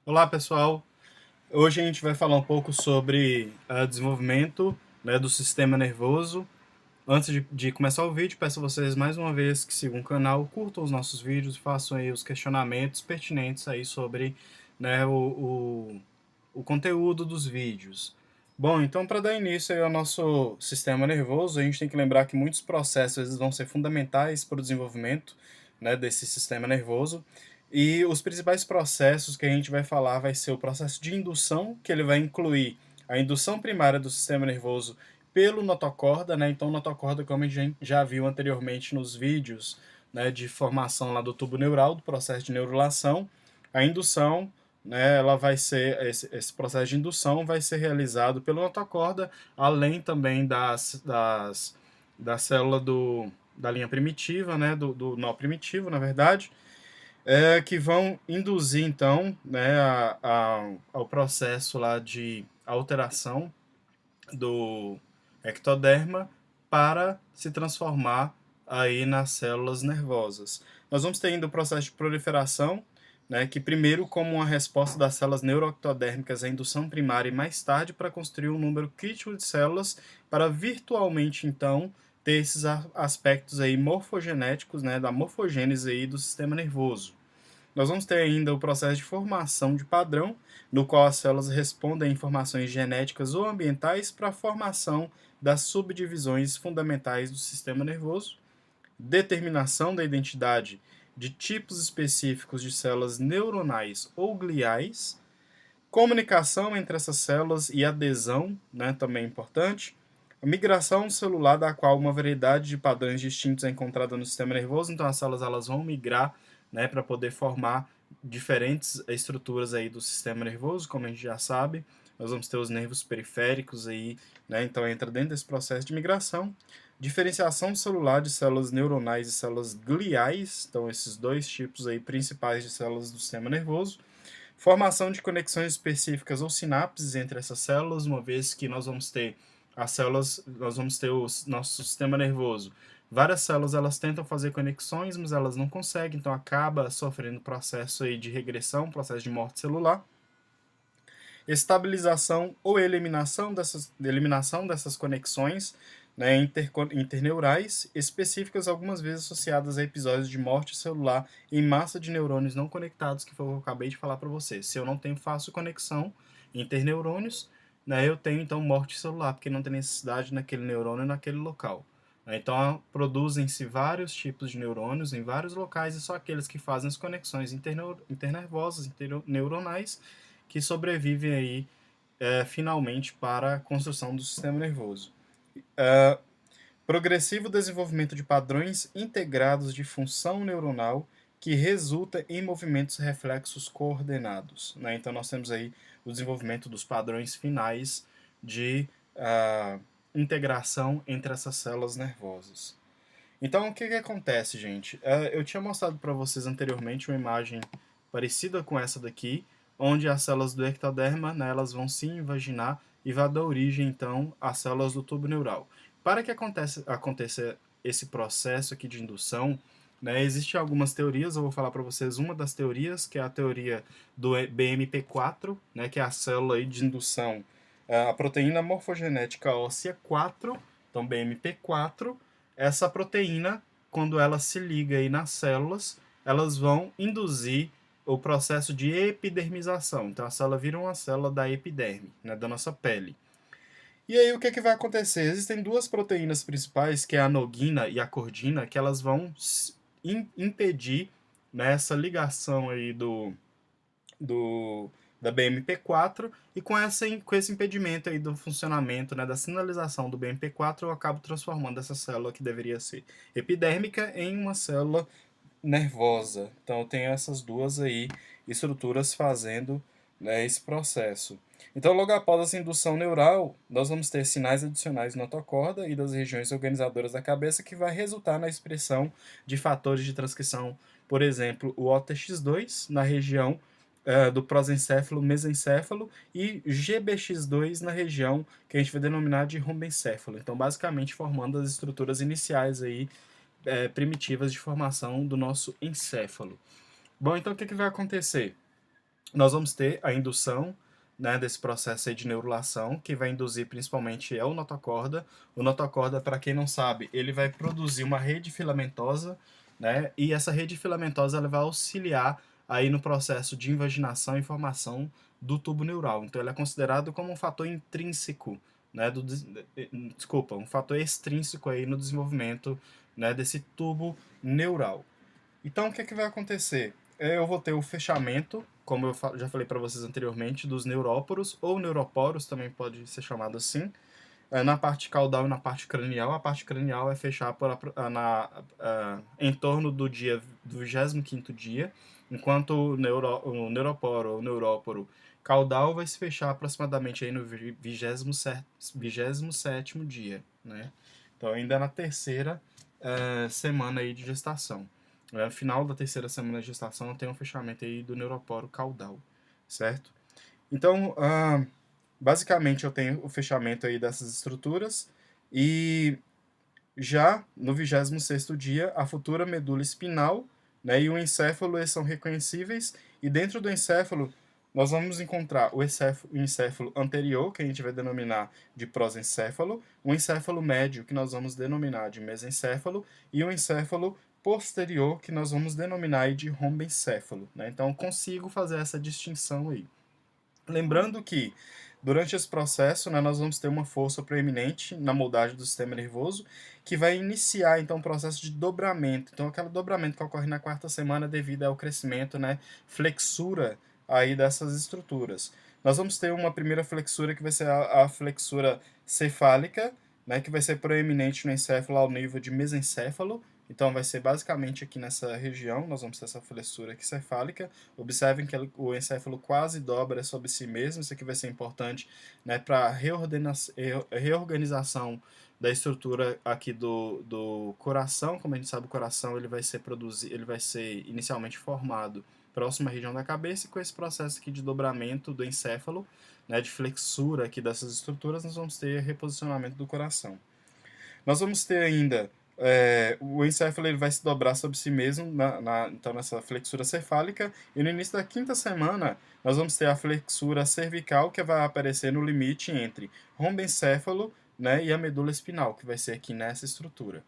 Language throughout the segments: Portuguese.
Olá, pessoal. Hoje a gente vai falar um pouco sobre desenvolvimento, né, do sistema nervoso. Antes de começar o vídeo, peço a vocês mais uma vez que sigam o canal, curtam os nossos vídeos, façam aí os questionamentos pertinentes aí sobre, né, o conteúdo dos vídeos. Bom, então para dar início aí ao nosso sistema nervoso, a gente tem que lembrar que muitos processos eles vão ser fundamentais para o desenvolvimento, né, desse sistema nervoso. E os principais processos que a gente vai falar vai ser o processo de indução, que ele vai incluir a indução primária do sistema nervoso pelo notocorda, né? Então, notocorda, como a gente já viu anteriormente nos vídeos, né, de formação lá do tubo neural, do processo de neurulação, a indução, né, ela vai ser esse processo de indução vai ser realizado pelo notocorda, além também da célula da linha primitiva, né, do nó primitivo, na verdade, que vão induzir então, né, ao processo lá de alteração do ectoderma para se transformar aí nas células nervosas. Nós vamos ter ainda o processo de proliferação, né, que primeiro como uma resposta das células neuroectodérmicas à indução primária e mais tarde para construir um número crítico de células para virtualmente então ter esses aspectos aí morfogenéticos, né, da morfogênese aí do sistema nervoso. Nós vamos ter ainda o processo de formação de padrão, no qual as células respondem a informações genéticas ou ambientais para a formação das subdivisões fundamentais do sistema nervoso, determinação da identidade de tipos específicos de células neuronais ou gliais, comunicação entre essas células e adesão, né, também é importante, a migração celular, da qual uma variedade de padrões distintos é encontrada no sistema nervoso, então as células elas vão migrar, né, para poder formar diferentes estruturas aí do sistema nervoso, como a gente já sabe. Nós vamos ter os nervos periféricos aí, né, então entra dentro desse processo de migração. Diferenciação celular de células neuronais e células gliais, então esses dois tipos aí principais de células do sistema nervoso. Formação de conexões específicas ou sinapses entre essas células, uma vez que nós vamos ter as células, nós vamos ter o nosso sistema nervoso. Várias células elas tentam fazer conexões, mas elas não conseguem, então acaba sofrendo processo aí de regressão, processo de morte celular. Estabilização ou eliminação dessas conexões, né, interneurais específicas, algumas vezes associadas a episódios de morte celular em massa de neurônios não conectados, que foi o que eu acabei de falar para você. Se eu não tenho fácil conexão interneurônios, né, eu tenho então morte celular, porque não tem necessidade naquele neurônio naquele local. Então, produzem-se vários tipos de neurônios em vários locais e só aqueles que fazem as conexões internervosas, interneuronais, que sobrevivem aí finalmente para a construção do sistema nervoso. Progressivo desenvolvimento de padrões integrados de função neuronal que resulta em movimentos reflexos coordenados. Né? Então nós temos aí o desenvolvimento dos padrões finais de integração entre essas células nervosas. Então o que acontece, gente? Eu tinha mostrado para vocês anteriormente uma imagem parecida com essa daqui, onde as células do ectoderma, né, elas vão se invaginar e vai dar origem, então, às células do tubo neural. Para que aconteça esse processo aqui de indução, né, existem algumas teorias, eu vou falar para vocês uma das teorias, que é a teoria do BMP4, né, que é a célula aí de indução, a proteína morfogenética óssea 4, então BMP4, essa proteína, quando ela se liga aí nas células, elas vão induzir o processo de epidermização. Então a célula vira uma célula da epiderme, né, da nossa pele. E aí o que, que vai acontecer? Existem duas proteínas principais, que é a noguina e a cordina, que elas vão impedir, né, essa ligação aí do, da BMP4 e com esse impedimento aí do funcionamento, né, da sinalização do BMP4, eu acabo transformando essa célula que deveria ser epidérmica em uma célula nervosa. Então eu tenho essas duas aí estruturas fazendo, né, esse processo. Então, logo após essa indução neural, nós vamos ter sinais adicionais na notocorda e das regiões organizadoras da cabeça que vai resultar na expressão de fatores de transcrição, por exemplo, o OTX2 na região do prosencéfalo, mesencéfalo e GBX2 na região que a gente vai denominar de rumbencéfalo. Então, basicamente, formando as estruturas iniciais aí primitivas de formação do nosso encéfalo. Bom, então o que vai acontecer? Nós vamos ter a indução, né, desse processo aí de neurulação, que vai induzir principalmente o notocorda. O notocorda, para quem não sabe, ele vai produzir uma rede filamentosa, né, e essa rede filamentosa ela vai auxiliar aí no processo de invaginação e formação do tubo neural. Então, ele é considerado como um fator intrínseco, né, desculpa, um fator extrínseco aí no desenvolvimento, né, desse tubo neural. Então, o que é que vai acontecer? Eu vou ter o fechamento, como eu já falei para vocês anteriormente, dos neuróporos, ou neuroporos, também pode ser chamado assim, na parte caudal e na parte cranial. A parte cranial é fechar em torno do 25º dia, enquanto o neuroporo ou neuróporo caudal vai se fechar aproximadamente aí no 27º dia, né? Então, ainda na terceira semana aí de gestação. No final da terceira semana de gestação tem um fechamento aí do neuroporo caudal, certo? Então, basicamente eu tenho o fechamento aí dessas estruturas e já no 26º dia a futura medula espinal, né, e o encéfalo eles são reconhecíveis e dentro do encéfalo nós vamos encontrar o encéfalo anterior, que a gente vai denominar de prosencéfalo, o encéfalo médio, que nós vamos denominar de mesencéfalo, e o encéfalo posterior, que nós vamos denominar de rombencéfalo, né? Então, eu consigo fazer essa distinção aí. Lembrando que, durante esse processo, né, nós vamos ter uma força proeminente na moldagem do sistema nervoso, que vai iniciar, então, o processo de dobramento. Então, aquele dobramento que ocorre na quarta semana devido ao crescimento, né, flexura aí dessas estruturas. Nós vamos ter uma primeira flexura que vai ser a flexura cefálica, né, que vai ser proeminente no encéfalo ao nível de mesencéfalo. Então, vai ser basicamente aqui nessa região, nós vamos ter essa flexura aqui cefálica. Observem que o encéfalo quase dobra sobre si mesmo. Isso aqui vai ser importante, né, para reorganização da estrutura aqui do coração. Como a gente sabe, o coração ele vai ser inicialmente formado próximo à região da cabeça, e com esse processo aqui de dobramento do encéfalo, né, de flexura aqui dessas estruturas, nós vamos ter reposicionamento do coração. Nós vamos ter ainda o encéfalo ele vai se dobrar sobre si mesmo, então nessa flexura cefálica, e no início da quinta semana nós vamos ter a flexura cervical, que vai aparecer no limite entre rombencéfalo, né, e a medula espinal, que vai ser aqui nessa estrutura,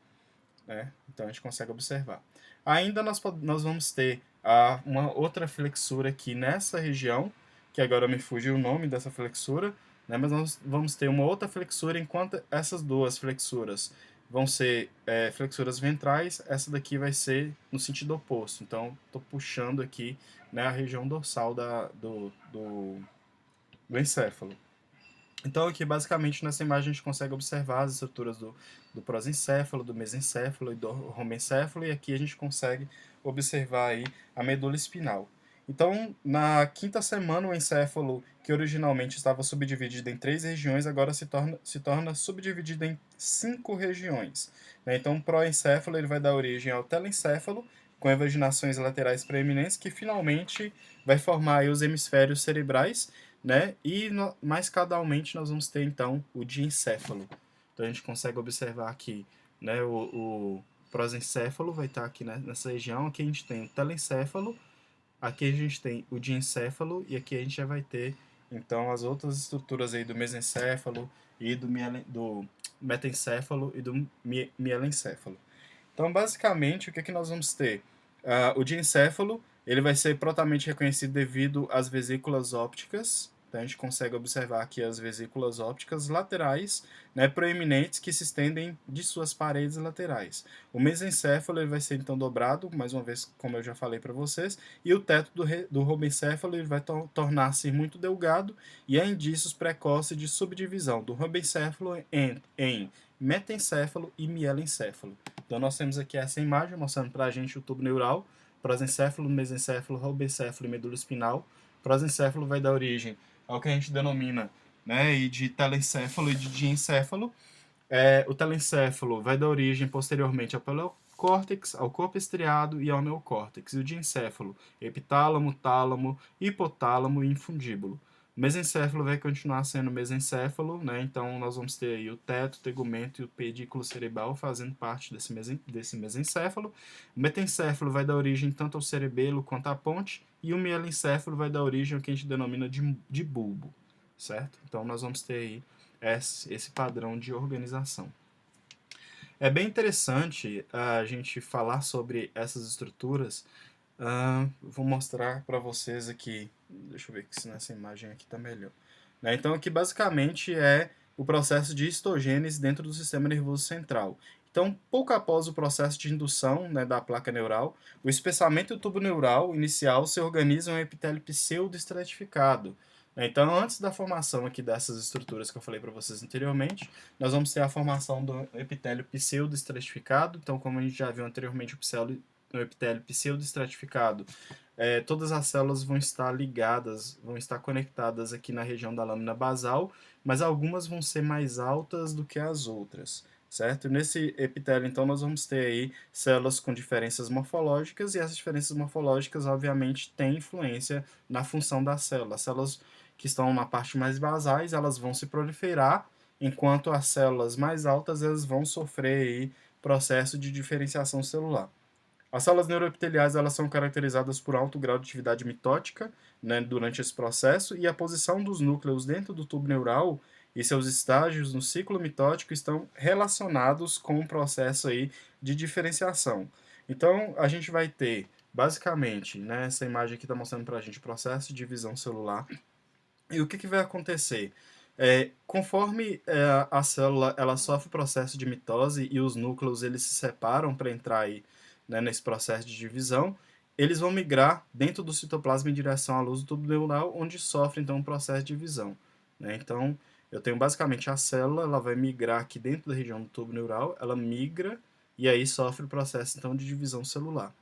né? Então a gente consegue observar. Ainda nós vamos ter uma outra flexura aqui nessa região, que agora me fugiu o nome dessa flexura, né? Mas nós vamos ter uma outra flexura, enquanto essas duas flexuras vão ser flexuras ventrais, essa daqui vai ser no sentido oposto. Então, estou puxando aqui, né, a região dorsal do encéfalo. Então, aqui, basicamente, nessa imagem, a gente consegue observar as estruturas do prosencéfalo, do mesencéfalo e do rombencéfalo, e aqui a gente consegue observar aí a medula espinal. Então, na quinta semana, o encéfalo, que originalmente estava subdividido em 3 regiões, agora se torna subdividido em 5 regiões, né? Então, o proencéfalo ele vai dar origem ao telencéfalo, com evaginações laterais preeminentes, que finalmente vai formar aí os hemisférios cerebrais, né? E mais caudalmente nós vamos ter então o diencéfalo. Então a gente consegue observar aqui, né? O prosencéfalo vai estar aqui nessa região. Aqui a gente tem o telencéfalo, aqui a gente tem o diencéfalo e aqui a gente já vai ter então as outras estruturas aí do mesencéfalo e do metencéfalo e do mielencéfalo. Então, basicamente, o que nós vamos ter? O diencéfalo ele vai ser prontamente reconhecido devido às vesículas ópticas. Então, a gente consegue observar aqui as vesículas ópticas laterais, né, proeminentes que se estendem de suas paredes laterais. O mesencéfalo ele vai ser então dobrado, mais uma vez, como eu já falei para vocês, e o teto do rombencéfalo ele vai tornar-se muito delgado, e há indícios precoces de subdivisão do rombencéfalo em metencéfalo e mielencéfalo. Então nós temos aqui essa imagem mostrando para a gente o tubo neural, prosencéfalo, mesencéfalo, rombencéfalo e medula espinal. Prosencéfalo vai dar origem ao que a gente denomina, né, de telencéfalo e de diencéfalo. O telencéfalo vai dar origem posteriormente ao paleocórtex, ao corpo estriado e ao neocórtex. E o diencéfalo, epitálamo, tálamo, hipotálamo e infundíbulo. O mesencéfalo vai continuar sendo mesencéfalo, né? Então nós vamos ter aí o teto, o tegumento e o pedículo cerebral fazendo parte desse mesencéfalo. O metencéfalo vai dar origem tanto ao cerebelo quanto à ponte, e o mielencéfalo vai dar origem ao que a gente denomina de bulbo, certo? Então nós vamos ter aí esse padrão de organização. É bem interessante a gente falar sobre essas estruturas. Vou mostrar para vocês aqui. Deixa eu ver se nessa imagem aqui está melhor. Né? Então, aqui basicamente é o processo de histogênese dentro do sistema nervoso central. Então, pouco após o processo de indução, né, da placa neural, o espessamento do tubo neural inicial se organiza em um epitélio pseudoestratificado. Então, antes da formação aqui dessas estruturas que eu falei para vocês anteriormente, nós vamos ter a formação do epitélio pseudoestratificado. Então, como a gente já viu anteriormente, no epitélio pseudoestratificado, todas as células vão estar ligadas, vão estar conectadas aqui na região da lâmina basal, mas algumas vão ser mais altas do que as outras, certo? Nesse epitélio, então, nós vamos ter aí células com diferenças morfológicas, e essas diferenças morfológicas, obviamente, têm influência na função da célula. As células que estão na parte mais basais, elas vão se proliferar, enquanto as células mais altas, elas vão sofrer aí processo de diferenciação celular. As células neuroepiteliais, elas são caracterizadas por alto grau de atividade mitótica, né, durante esse processo, e a posição dos núcleos dentro do tubo neural e seus estágios no ciclo mitótico estão relacionados com o processo aí de diferenciação. Então, a gente vai ter, basicamente, né, essa imagem aqui está mostrando para a gente o processo de divisão celular. E o que vai acontecer? Conforme a célula ela sofre o processo de mitose e os núcleos eles se separam para entrar aí, né, nesse processo de divisão, eles vão migrar dentro do citoplasma em direção à luz do tubo neural, onde sofre então um processo de divisão. Né? Então, eu tenho basicamente a célula, ela vai migrar aqui dentro da região do tubo neural, ela migra e aí sofre o processo então de divisão celular.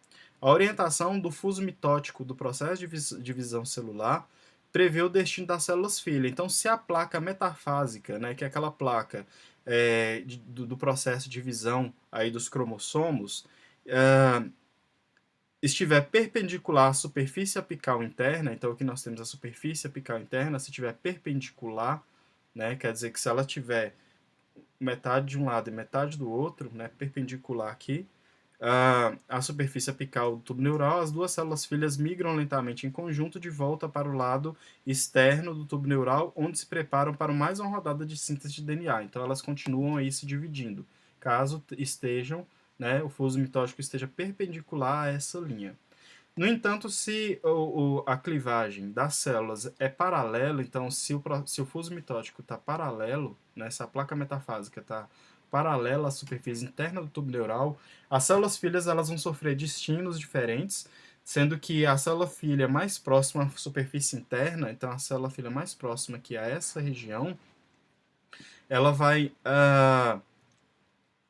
A orientação do fuso mitótico do processo de divisão celular prevê o destino das células filha. Então, se a placa metafásica, né, que é aquela placa do processo de divisão aí dos cromossomos, estiver perpendicular à superfície apical interna, então aqui nós temos a superfície apical interna, se estiver perpendicular, né, quer dizer que se ela tiver metade de um lado e metade do outro, né, perpendicular aqui, a superfície apical do tubo neural, as duas células filhas migram lentamente em conjunto de volta para o lado externo do tubo neural, onde se preparam para mais uma rodada de síntese de DNA. Então elas continuam aí se dividindo, caso estejam, né, o fuso mitótico esteja perpendicular a essa linha. No entanto, se a clivagem das células é paralela, então se o fuso mitótico está paralelo, né, se a placa metafásica está paralela à superfície interna do tubo neural, as células filhas elas vão sofrer destinos diferentes, sendo que a célula filha mais próxima à superfície interna, então a célula filha mais próxima aqui a essa região, ela vai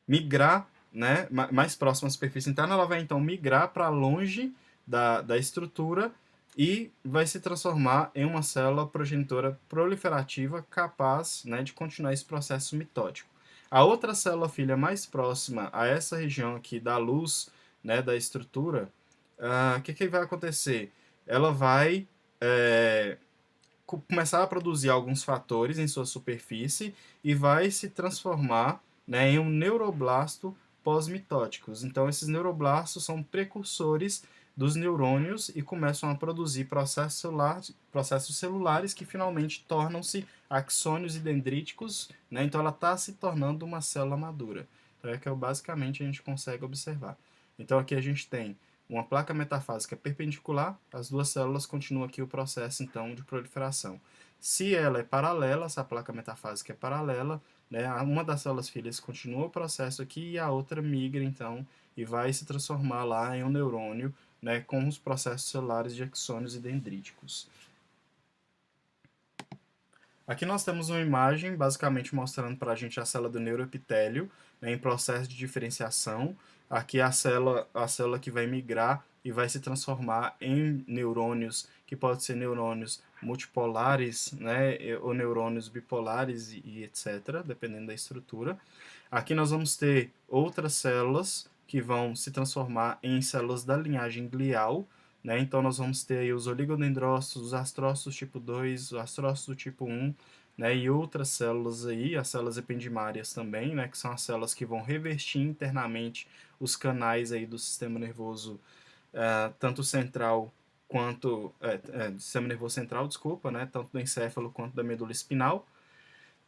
migrar, né, mais próxima à superfície interna, ela vai então migrar para longe da estrutura e vai se transformar em uma célula progenitora proliferativa capaz, né, de continuar esse processo mitótico. A outra célula filha mais próxima a essa região aqui da luz, né, da estrutura, o que vai acontecer? Ela vai começar a produzir alguns fatores em sua superfície e vai se transformar, né, em um neuroblasto pós-mitóticos. Então, esses neuroblastos são precursores dos neurônios e começam a produzir processos celulares que finalmente tornam-se axônios e dendríticos, né? Então ela está se tornando uma célula madura. Então é que basicamente a gente consegue observar. Então aqui a gente tem uma placa metafásica perpendicular, as duas células continuam aqui o processo então de proliferação. Se ela é paralela, se a placa metafásica é paralela, né, uma das células filhas continua o processo aqui e a outra migra então e vai se transformar lá em um neurônio, né, com os processos celulares de axônios e dendríticos. Aqui nós temos uma imagem basicamente mostrando para a gente a célula do neuroepitélio, né, em processo de diferenciação. Aqui a célula que vai migrar e vai se transformar em neurônios, que podem ser neurônios multipolares, né, ou neurônios bipolares e etc., dependendo da estrutura. Aqui nós vamos ter outras células que vão se transformar em células da linhagem glial, né? Então nós vamos ter aí os oligodendrócitos, os astrócitos tipo 2, o astrócito tipo 1, né? E outras células aí, as células ependimárias também, né? Que são as células que vão revestir internamente os canais aí do sistema nervoso, tanto central quanto sistema nervoso central, desculpa, né? Tanto do encéfalo quanto da medula espinal.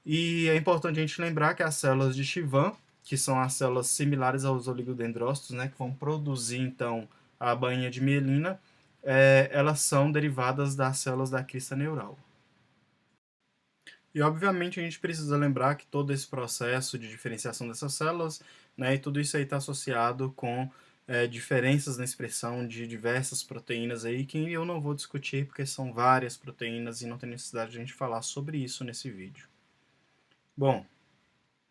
E é importante a gente lembrar que as células de Chivan, que são as células similares aos oligodendrócitos, né, que vão produzir então a bainha de mielina, elas são derivadas das células da crista neural. E obviamente a gente precisa lembrar que todo esse processo de diferenciação dessas células, né, e tudo isso aí está associado com diferenças na expressão de diversas proteínas aí, que eu não vou discutir porque são várias proteínas e não tem necessidade de a gente falar sobre isso nesse vídeo. Bom,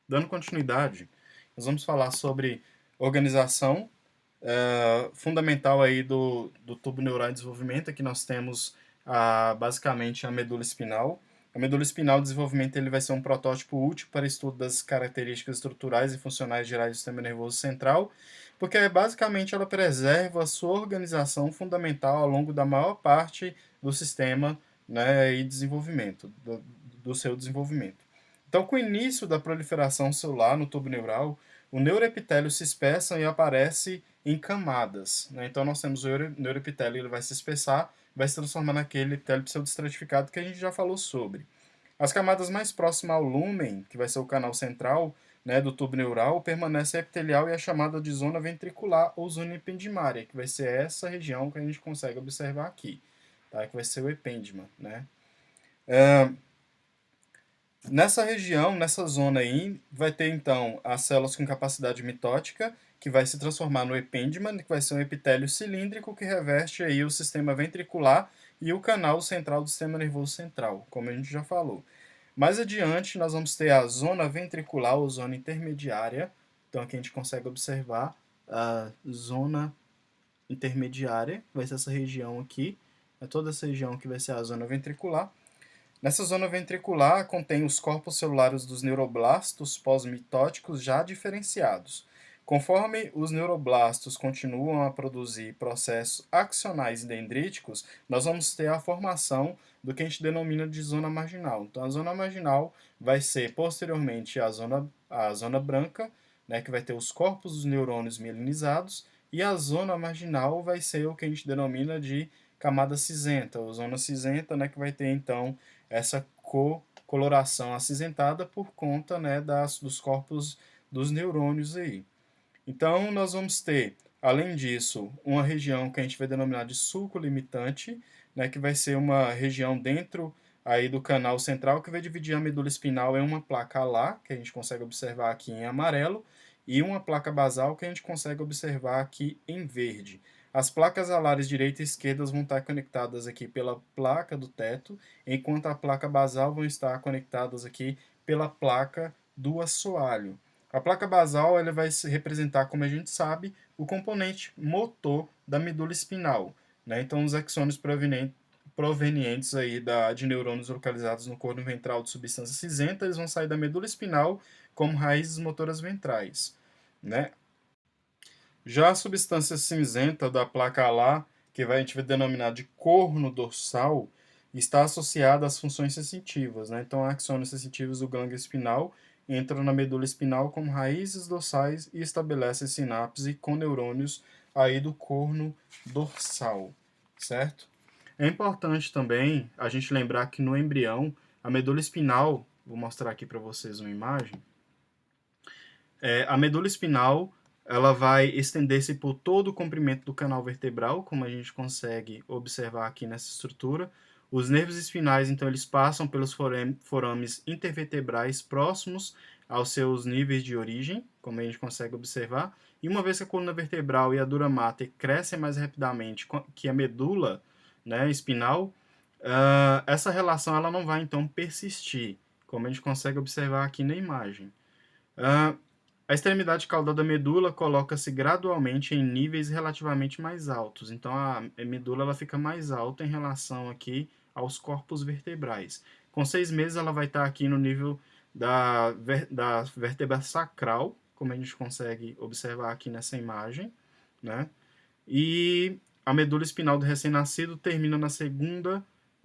dando continuidade, nós vamos falar sobre organização fundamental aí do tubo neural em desenvolvimento. Aqui nós temos basicamente a medula espinal. A medula espinal de desenvolvimento ele vai ser um protótipo útil para estudo das características estruturais e funcionais gerais do sistema nervoso central, porque basicamente ela preserva a sua organização fundamental ao longo da maior parte do sistema, né, e desenvolvimento, do seu desenvolvimento. Então, com o início da proliferação celular no tubo neural, o neuroepitélio se espessa e aparece em camadas, né? Então, nós temos o neuroepitélio, ele vai se espessar, vai se transformar naquele epitélio pseudoestratificado que a gente já falou sobre. As camadas mais próximas ao lúmen, que vai ser o canal central, né, do tubo neural, permanece epitelial e é chamada de zona ventricular ou zona ependimária, que vai ser essa região que a gente consegue observar aqui, tá? Que vai ser o epêndima, né? Nessa região, nessa zona aí, vai ter então as células com capacidade mitótica, que vai se transformar no epêndima, que vai ser um epitélio cilíndrico que reveste aí o sistema ventricular e o canal central do sistema nervoso central, como a gente já falou. Mais adiante, nós vamos ter a zona ventricular ou zona intermediária. Então aqui a gente consegue observar a zona intermediária, vai ser essa região aqui, toda essa região que vai ser a zona ventricular. Nessa zona ventricular contém os corpos celulares dos neuroblastos pós-mitóticos já diferenciados. Conforme os neuroblastos continuam a produzir processos axonais e dendríticos, nós vamos ter a formação do que a gente denomina de zona marginal. Então, a zona marginal vai ser posteriormente a zona branca, né, que vai ter os corpos dos neurônios mielinizados, e a zona marginal vai ser o que a gente denomina de camada cinzenta, ou zona cinzenta, né, que vai ter então essa coloração acinzentada por conta, né, dos corpos dos neurônios aí. Então, nós vamos ter, além disso, uma região que a gente vai denominar de sulco limitante, né, que vai ser uma região dentro aí do canal central que vai dividir a medula espinal em uma placa alar, que a gente consegue observar aqui em amarelo, e uma placa basal que a gente consegue observar aqui em verde. As placas alares direita e esquerda vão estar conectadas aqui pela placa do teto, enquanto a placa basal vão estar conectadas aqui pela placa do assoalho. A placa basal ela vai representar, como a gente sabe, o componente motor da medula espinal, né? Então, os axônios provenientes aí de neurônios localizados no corno ventral de substância cinzenta, eles vão sair da medula espinal como raízes motoras ventrais, né? Já a substância cinzenta da placa alar, que a gente vai denominar de corno dorsal, está associada às funções sensitivas, né? Então, axônios sensitivos do gânglio espinal entram na medula espinal como raízes dorsais e estabelecem sinapse com neurônios aí do corno dorsal, certo? É importante também a gente lembrar que no embrião, a medula espinal, vou mostrar aqui para vocês uma imagem, a medula espinal ela vai estender-se por todo o comprimento do canal vertebral, como a gente consegue observar aqui nessa estrutura. Os nervos espinais, então, eles passam pelos forames intervertebrais próximos aos seus níveis de origem, como a gente consegue observar. E uma vez que a coluna vertebral e a dura mater crescem mais rapidamente que a medula, né, espinal, essa relação ela não vai, então, persistir, como a gente consegue observar aqui na imagem. A extremidade caudal da medula coloca-se gradualmente em níveis relativamente mais altos. Então, a medula ela fica mais alta em relação aqui aos corpos vertebrais. Com 6 meses, ela vai estar aqui no nível da vértebra sacral, como a gente consegue observar aqui nessa imagem, né? E a medula espinal do recém-nascido termina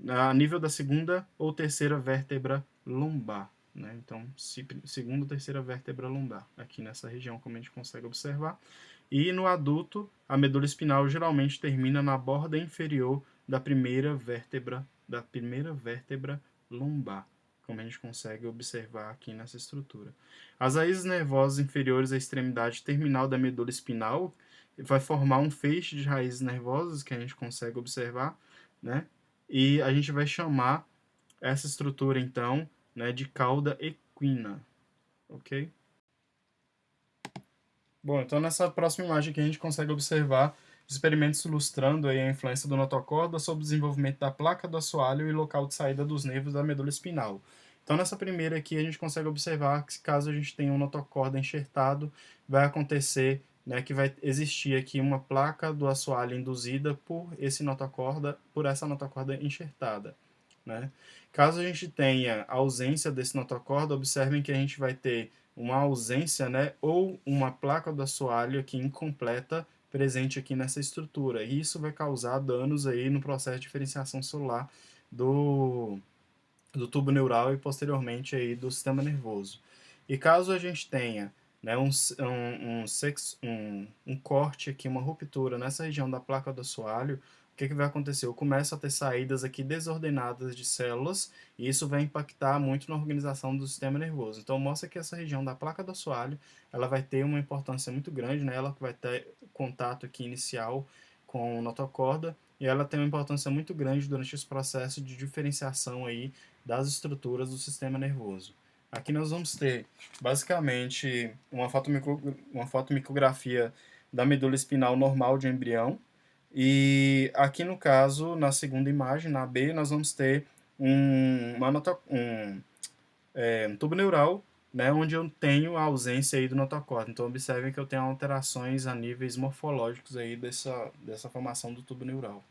a nível da segunda ou terceira vértebra lombar, né? Então, segunda ou terceira vértebra lombar, aqui nessa região, como a gente consegue observar. E no adulto, a medula espinal geralmente termina na borda inferior da primeira vértebra lombar, como a gente consegue observar aqui nessa estrutura. As raízes nervosas inferiores à extremidade terminal da medula espinal vai formar um feixe de raízes nervosas que a gente consegue observar, né? E a gente vai chamar essa estrutura, então, né, de cauda equina, ok? Bom, então nessa próxima imagem aqui a gente consegue observar experimentos ilustrando aí a influência do notocorda sobre o desenvolvimento da placa do assoalho e local de saída dos nervos da medula espinal. Então nessa primeira aqui a gente consegue observar que caso a gente tenha um notocorda enxertado, vai acontecer, né, que vai existir aqui uma placa do assoalho induzida por essa notocorda enxertada, né? Caso a gente tenha ausência desse notocorda, observem que a gente vai ter uma ausência, né, ou uma placa do assoalho aqui incompleta presente aqui nessa estrutura. E isso vai causar danos aí no processo de diferenciação celular do tubo neural e posteriormente aí do sistema nervoso. E caso a gente tenha, né, um corte aqui, uma ruptura nessa região da placa do assoalho, o que vai acontecer? Eu começo a ter saídas aqui desordenadas de células e isso vai impactar muito na organização do sistema nervoso. Então mostra que essa região da placa do assoalho, ela vai ter uma importância muito grande, né? Ela vai ter contato aqui inicial com a notocorda e ela tem uma importância muito grande durante esse processo de diferenciação aí das estruturas do sistema nervoso. Aqui nós vamos ter, basicamente, uma fotomicografia da medula espinal normal de um embrião. E aqui, no caso, na segunda imagem, na B, nós vamos ter um tubo neural, né, onde eu tenho a ausência aí do notocorda. Então, observem que eu tenho alterações a níveis morfológicos aí dessa formação do tubo neural.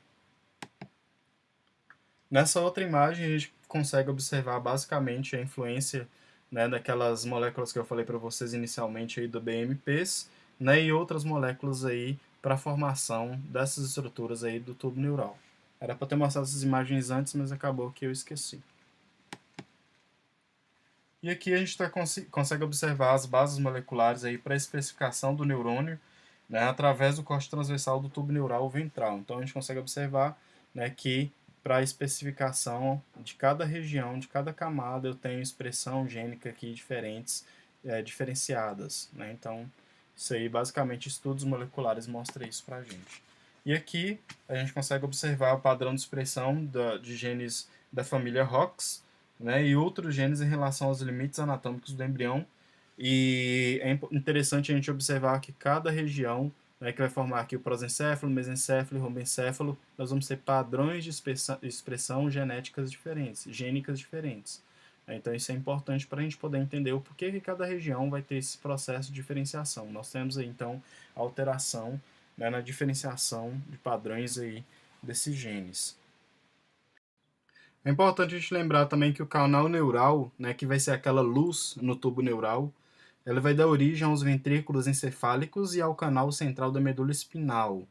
Nessa outra imagem, a gente consegue observar basicamente a influência, né, daquelas moléculas que eu falei para vocês inicialmente aí do BMPs, né, e outras moléculas aí para a formação dessas estruturas aí do tubo neural. Era para ter mostrado essas imagens antes, mas acabou que eu esqueci. E aqui a gente consegue observar as bases moleculares aí para a especificação do neurônio, né, através do corte transversal do tubo neural ventral. Então a gente consegue observar, né, que para a especificação de cada região, de cada camada, eu tenho expressão gênica aqui diferenciadas, né? Então isso aí basicamente estudos moleculares mostram isso para a gente. E aqui a gente consegue observar o padrão de expressão de genes da família ROX, né, e outros genes em relação aos limites anatômicos do embrião. E é interessante a gente observar que cada região, né, que vai formar aqui o prosencéfalo, mesencéfalo e rombencéfalo, nós vamos ter padrões de expressão genéticas diferentes, gênicas diferentes. Então isso é importante para a gente poder entender o porquê que cada região vai ter esse processo de diferenciação. Nós temos aí então alteração, né, na diferenciação de padrões aí desses genes. É importante a gente lembrar também que o canal neural, né, que vai ser aquela luz no tubo neural, ela vai dar origem aos ventrículos encefálicos e ao canal central da medula espinal.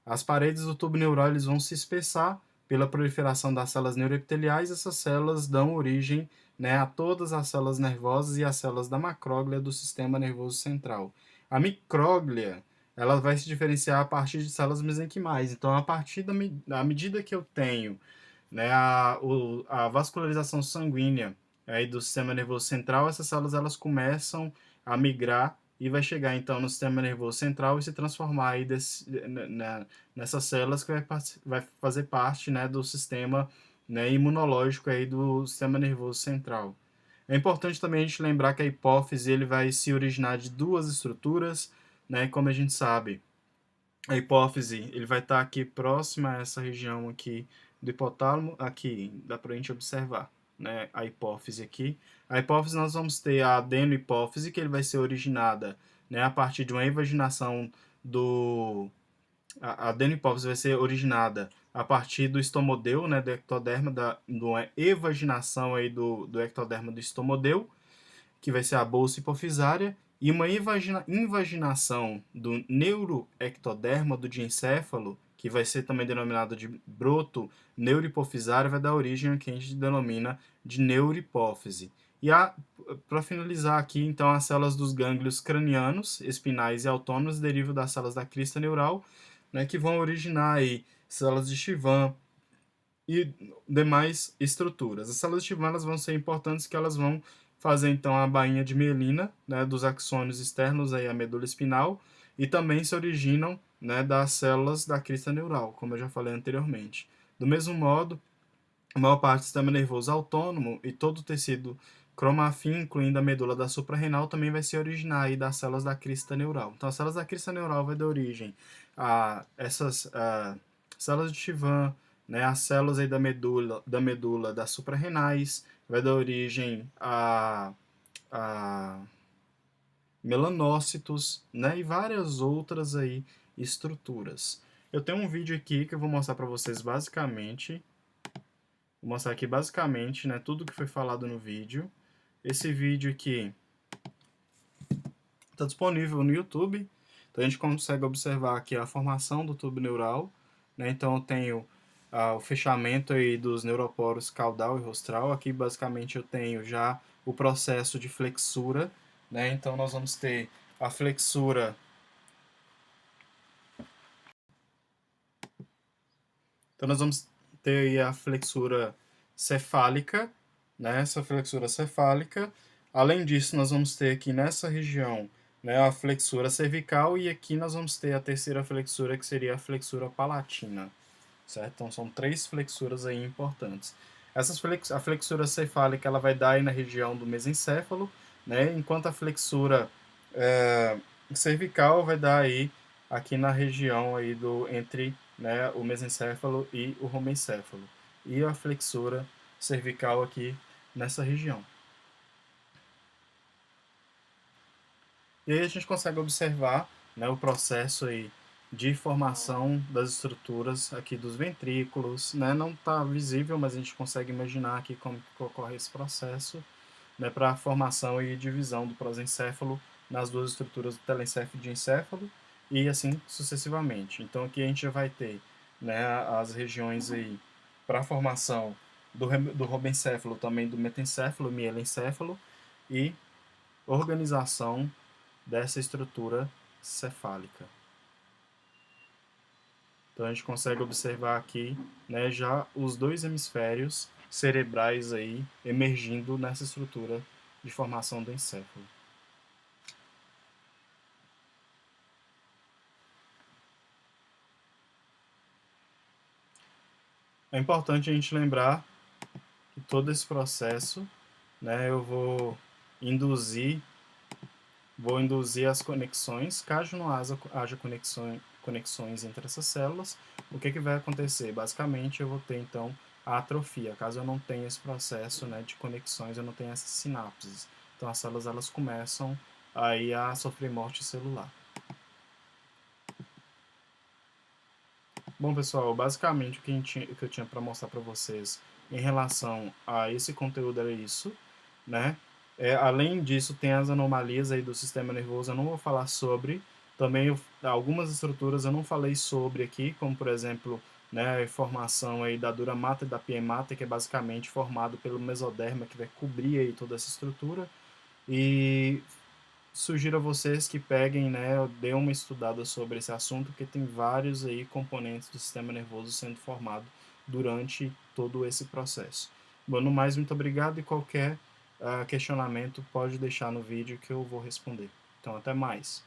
As paredes do tubo neural eles vão se espessar pela proliferação das células neuroepiteliais. Essas células dão origem, né, a todas as células nervosas e as células da macróglia do sistema nervoso central. A micróglia ela vai se diferenciar a partir de células mesenquimais. Então, a partir da medida que eu tenho, né, a vascularização sanguínea aí do sistema nervoso central, essas células elas começam a migrar e vai chegar então no sistema nervoso central e se transformar aí nessas células que vai fazer parte, né, do sistema, né, imunológico aí do sistema nervoso central. É importante também a gente lembrar que a hipófise ele vai se originar de duas estruturas, né, como a gente sabe. A hipófise ele vai estar aqui próxima a essa região aqui do hipotálamo, aqui dá para a gente observar, né, a hipófise aqui. A hipófise nós vamos ter a adenohipófise, que ele vai ser originada, né, a partir de uma evaginação do... A adenohipófise vai ser originada a partir do estomodeu, né, do ectoderma, da evaginação aí do ectoderma do estomodeu, que vai ser a bolsa hipofisária, e uma invaginação do neuroectoderma do diencéfalo, que vai ser também denominado de broto neurohipofisário, vai dar origem ao que a gente denomina de neurohipófise. E para finalizar aqui, então, as células dos gânglios cranianos, espinais e autônomos derivam das células da crista neural, né, que vão originar aí células de Schwann e demais estruturas. As células de Schwann elas vão ser importantes que elas vão fazer então a bainha de mielina, né, dos axônios externos aí à medula espinal, e também se originam, né, das células da crista neural, como eu já falei anteriormente. Do mesmo modo, a maior parte do sistema nervoso autônomo e todo o tecido cromafim, incluindo a medula da suprarrenal, também vai se originar aí das células da crista neural. Então, as células da crista neural vai dar origem a essas células de Schwann, né, as células aí da medula das suprarrenais, vai dar origem a melanócitos, né, e várias outras aí estruturas. Eu tenho um vídeo aqui que eu vou mostrar para vocês basicamente. Vou mostrar aqui basicamente, né, tudo que foi falado no vídeo. Esse vídeo aqui está disponível no YouTube. Então a gente consegue observar aqui a formação do tubo neural, né? Então eu tenho o fechamento aí dos neuroporos caudal e rostral. Aqui basicamente eu tenho já o processo de flexura, né? Então nós vamos ter a flexura. Então nós vamos ter aí a flexura cefálica, né? Essa flexura cefálica. Além disso, nós vamos ter aqui nessa região, né, a flexura cervical e aqui nós vamos ter a terceira flexura, que seria a flexura palatina, certo? Então são 3 flexuras aí importantes. A flexura cefálica ela vai dar aí na região do mesencéfalo, né? Enquanto a flexura cervical vai dar aí aqui na região aí entre, né, o mesencéfalo e o romencéfalo. E a flexura cervical aqui nessa região. E aí a gente consegue observar, né, o processo aí de formação das estruturas aqui dos ventrículos, né? Não está visível, mas a gente consegue imaginar aqui como que ocorre esse processo, né, para a formação e divisão do prosencéfalo nas duas estruturas do telencéfalo e de encéfalo e assim sucessivamente. Então aqui a gente vai ter, né, as regiões aí para a formação do robencéfalo, também do metencéfalo, mielencéfalo e organização dessa estrutura cefálica. Então a gente consegue observar aqui, né, já os 2 hemisférios cerebrais aí emergindo nessa estrutura de formação do encéfalo. É importante a gente lembrar que todo esse processo, né, eu vou induzir as conexões. Caso não haja conexões entre essas células, o que vai acontecer? Basicamente, eu vou ter, então, a atrofia. Caso eu não tenha esse processo, né, de conexões, eu não tenho essas sinapses. Então, as células elas começam aí a sofrer morte celular. Bom, pessoal, basicamente o que eu tinha para mostrar para vocês em relação a esse conteúdo era isso, né? Além disso, tem as anomalias aí do sistema nervoso, eu não vou falar sobre. Também algumas estruturas eu não falei sobre aqui, como por exemplo, né, a formação aí da dura mata e da pia mata, que é basicamente formado pelo mesoderma, que vai cobrir aí toda essa estrutura. E sugiro a vocês que peguem, né, dêem uma estudada sobre esse assunto, porque tem vários aí componentes do sistema nervoso sendo formado durante todo esse processo. Bom, no mais, muito obrigado e qualquer questionamento pode deixar no vídeo que eu vou responder. Então, até mais.